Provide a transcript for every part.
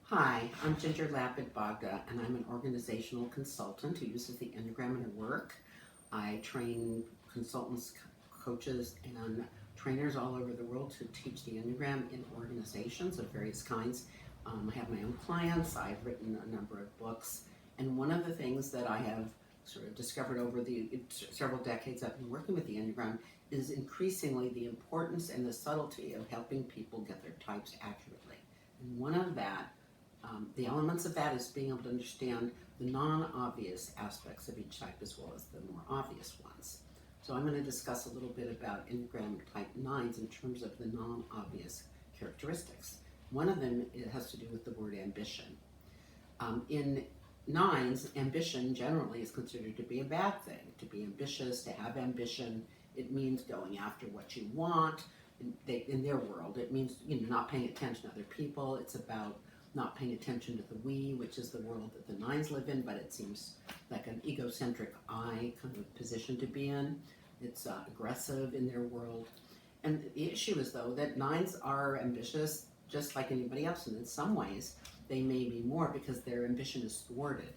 Hi, I'm Ginger Lapid-Bogda, and I'm an organizational consultant who uses the Enneagram in her work. I train consultants, coaches, and trainers all over the world to teach the Enneagram in organizations of various kinds. I have my own clients, I've written a number of books, and one of the things that I have sort of discovered over the several decades I've been working with the Enneagram is increasingly the importance and the subtlety of helping people get their types accurately. And one of the elements of that is being able to understand the non-obvious aspects of each type as well as the more obvious ones. So I'm going to discuss a little bit about Enneagram type 9s in terms of the non-obvious characteristics. One of them has to do with the word ambition. In 9s, ambition generally is considered to be a bad thing. To be ambitious, to have ambition, it means going after what you want. In their world, it means not paying attention to other people. It's about not paying attention to the we, which is the world that the 9s live in, but it seems like an egocentric I kind of position to be in. It's aggressive in their world. And the issue is, though, that 9s are ambitious just like anybody else, and in some ways they may be more because their ambition is thwarted.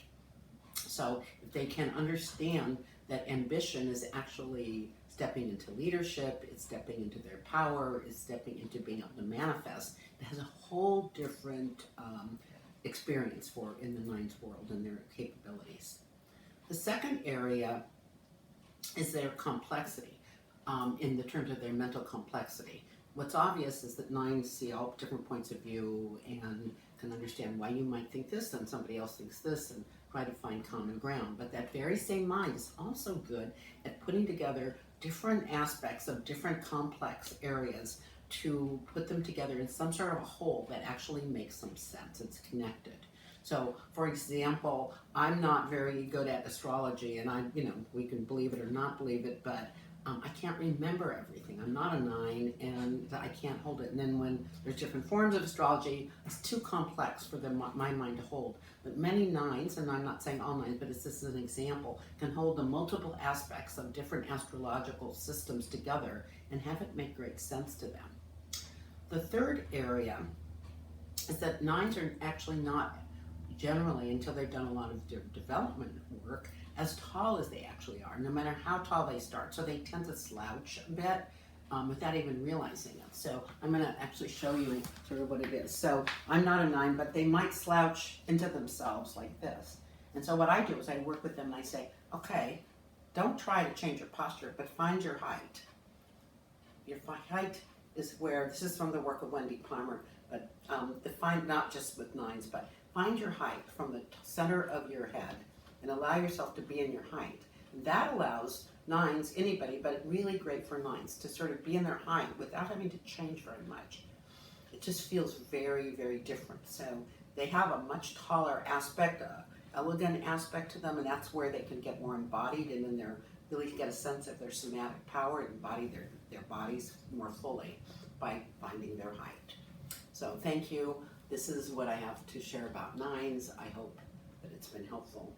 So if they can understand that ambition is actually stepping into leadership, it's stepping into their power, it's stepping into being able to manifest, it has a whole different experience for in the 9's world and their capabilities. The second area is their complexity, in the terms of their mental complexity. What's obvious is that 9s see all different points of view and can understand why you might think this and somebody else thinks this and try to find common ground. But that very same mind is also good at putting together different aspects of different complex areas to put them together in some sort of a whole that actually makes some sense. It's connected. So, for example, I'm not very good at astrology, and we can believe it or not believe it, but I can't remember everything. I'm not a 9, and I can't hold it. And then when there's different forms of astrology, it's too complex for my mind to hold. But many 9s, and I'm not saying all 9s, but this is an example, can hold the multiple aspects of different astrological systems together and have it make great sense to them. The third area is that 9s are actually not generally, until they've done a lot of development work, as tall as they actually are, no matter how tall they start. So they tend to slouch a bit without even realizing it. So I'm going to actually show you sort of what it is. So I'm not a 9, but they might slouch into themselves like this. And so what I do is I work with them and I say, okay, don't try to change your posture, but find your height. Your height is where, this is from the work of Wendy Palmer, but define not just with 9s, but find your height from the center of your head and allow yourself to be in your height. That allows 9s, anybody, but really great for 9s, to sort of be in their height without having to change very much. It just feels very, very different. So they have a much taller aspect, elegant aspect to them, and that's where they can get more embodied and then they're really get a sense of their somatic power and embody their bodies more fully by finding their height. So thank you. This is what I have to share about 9s. I hope that it's been helpful.